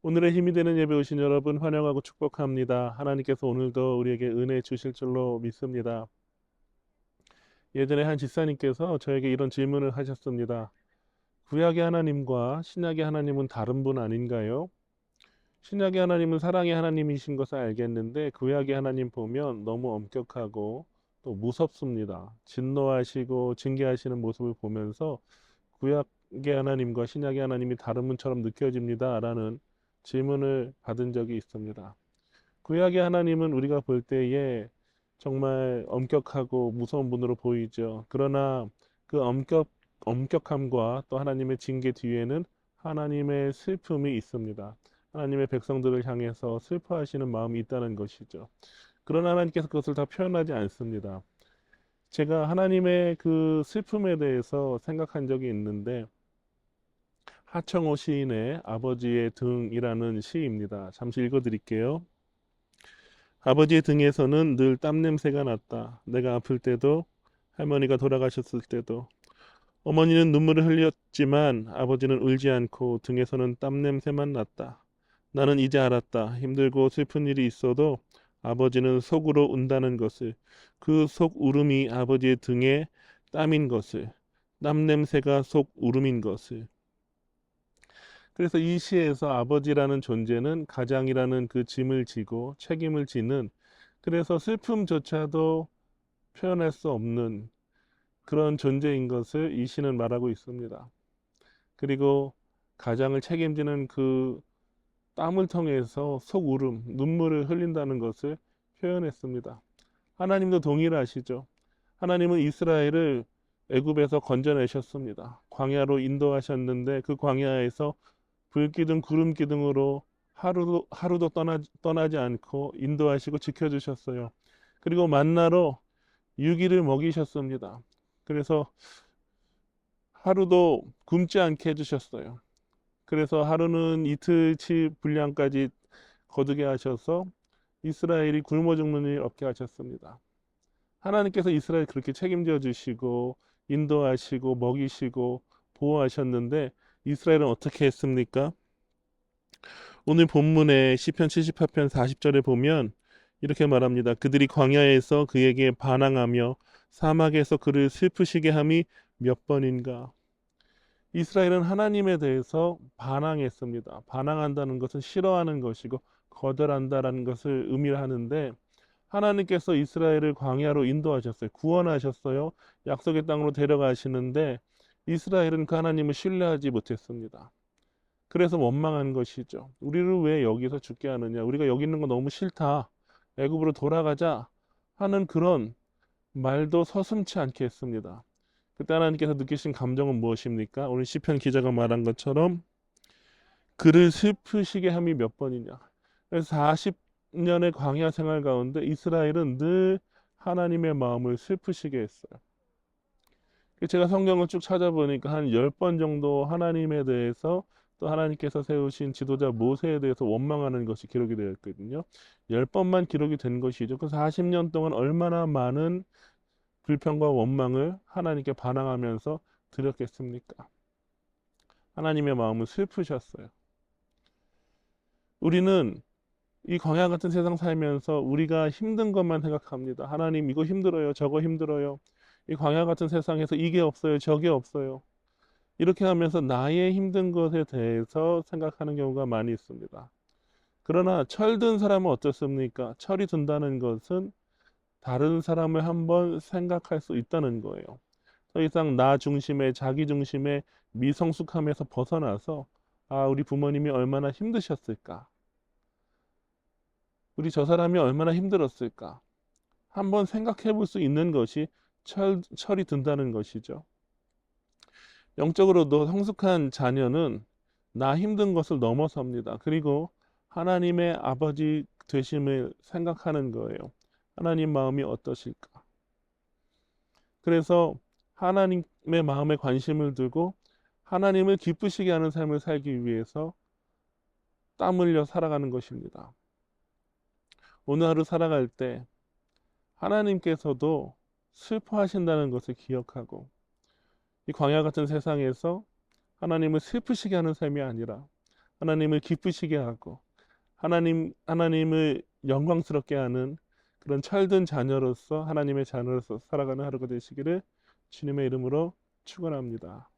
오늘의 힘이 되는 예배 오신 여러분 환영하고 축복합니다. 하나님께서 오늘도 우리에게 은혜 주실 줄로 믿습니다. 예전에 한 집사님께서 저에게 이런 질문을 하셨습니다. 구약의 하나님과 신약의 하나님은 다른 분 아닌가요? 신약의 하나님은 사랑의 하나님이신 것을 알겠는데 구약의 하나님 보면 너무 엄격하고 또 무섭습니다. 진노하시고 징계하시는 모습을 보면서 구약의 하나님과 신약의 하나님이 다른 분처럼 느껴집니다. 라는 질문을 받은 적이 있습니다. 구약의 하나님은 우리가 볼 때에 정말 엄격하고 무서운 분으로 보이죠. 그러나 그 엄격함과 또 하나님의 징계 뒤에는 하나님의 슬픔이 있습니다. 하나님의 백성들을 향해서 슬퍼하시는 마음이 있다는 것이죠. 그러나 하나님께서 그것을 다 표현하지 않습니다. 제가 하나님의 그 슬픔에 대해서 생각한 적이 있는데 하청호 시인의 아버지의 등이라는 시입니다. 잠시 읽어드릴게요. 아버지의 등에서는 늘 땀 냄새가 났다. 내가 아플 때도 할머니가 돌아가셨을 때도 어머니는 눈물을 흘렸지만 아버지는 울지 않고 등에서는 땀 냄새만 났다. 나는 이제 알았다. 힘들고 슬픈 일이 있어도 아버지는 속으로 운다는 것을, 그 속 울음이 아버지의 등에 땀인 것을, 땀 냄새가 속 울음인 것을. 그래서 이 시에서 아버지라는 존재는 가장이라는 그 짐을 지고 책임을 지는, 그래서 슬픔조차도 표현할 수 없는 그런 존재인 것을 이 시는 말하고 있습니다. 그리고 가장을 책임지는 그 땀을 통해서 속 울음, 눈물을 흘린다는 것을 표현했습니다. 하나님도 동일하시죠. 하나님은 이스라엘을 애굽에서 건져내셨습니다. 광야로 인도하셨는데 그 광야에서 불기둥, 구름기둥으로 하루도 떠나지 않고 인도하시고 지켜주셨어요. 그리고 만나로 6일을 먹이셨습니다. 그래서 하루도 굶지 않게 해주셨어요. 그래서 하루는 이틀치 분량까지 거두게 하셔서 이스라엘이 굶어 죽는 일 없게 하셨습니다. 하나님께서 이스라엘 그렇게 책임져 주시고 인도하시고 먹이시고 보호하셨는데 이스라엘은 어떻게 했습니까? 오늘 본문의 시편 78편 40절에 보면 이렇게 말합니다. 그들이 광야에서 그에게 반항하며 사막에서 그를 슬프시게 함이 몇 번인가. 이스라엘은 하나님에 대해서 반항했습니다. 반항한다는 것은 싫어하는 것이고 거절한다라는 것을 의미를 하는데 하나님께서 이스라엘을 광야로 인도하셨어요. 구원하셨어요. 약속의 땅으로 데려가시는데 이스라엘은 그 하나님을 신뢰하지 못했습니다. 그래서 원망한 것이죠. 우리를 왜 여기서 죽게 하느냐? 우리가 여기 있는 거 너무 싫다. 애굽으로 돌아가자 하는 그런 말도 서슴지 않게 했습니다. 그때 하나님께서 느끼신 감정은 무엇입니까? 오늘 시편 기자가 말한 것처럼 그를 슬프시게 함이 몇 번이냐. 그래서 40년의 광야 생활 가운데 이스라엘은 늘 하나님의 마음을 슬프시게 했어요. 제가 성경을 쭉 찾아보니까 한 10번 정도 하나님에 대해서 또 하나님께서 세우신 지도자 모세에 대해서 원망하는 것이 기록이 되어 있거든요. 10번만 기록이 된 것이죠. 그 40년 동안 얼마나 많은 불평과 원망을 하나님께 반항하면서 드렸겠습니까? 하나님의 마음은 슬프셨어요. 우리는 이 광야 같은 세상 살면서 우리가 힘든 것만 생각합니다. 하나님 이거 힘들어요. 저거 힘들어요. 이 광야 같은 세상에서 이게 없어요. 저게 없어요. 이렇게 하면서 나의 힘든 것에 대해서 생각하는 경우가 많이 있습니다. 그러나 철든 사람은 어떻습니까? 철이 든다는 것은 다른 사람을 한번 생각할 수 있다는 거예요. 더 이상 나 중심의 자기 중심의 미성숙함에서 벗어나서 아, 우리 부모님이 얼마나 힘드셨을까? 우리 저 사람이 얼마나 힘들었을까? 한번 생각해 볼 수 있는 것이 철이 든다는 것이죠. 영적으로도 성숙한 자녀는 나 힘든 것을 넘어섭니다. 그리고 하나님의 아버지 되심을 생각하는 거예요. 하나님 마음이 어떠실까? 그래서 하나님의 마음에 관심을 두고 하나님을 기쁘시게 하는 삶을 살기 위해서 땀 흘려 살아가는 것입니다. 오늘 하루 살아갈 때 하나님께서도 슬퍼하신다는 것을 기억하고 이 광야 같은 세상에서 하나님을 슬프시게 하는 삶이 아니라 하나님을 기쁘시게 하고 하나님을 영광스럽게 하는 그런 철든 자녀로서 하나님의 자녀로서 살아가는 하루가 되시기를 주님의 이름으로 축원합니다.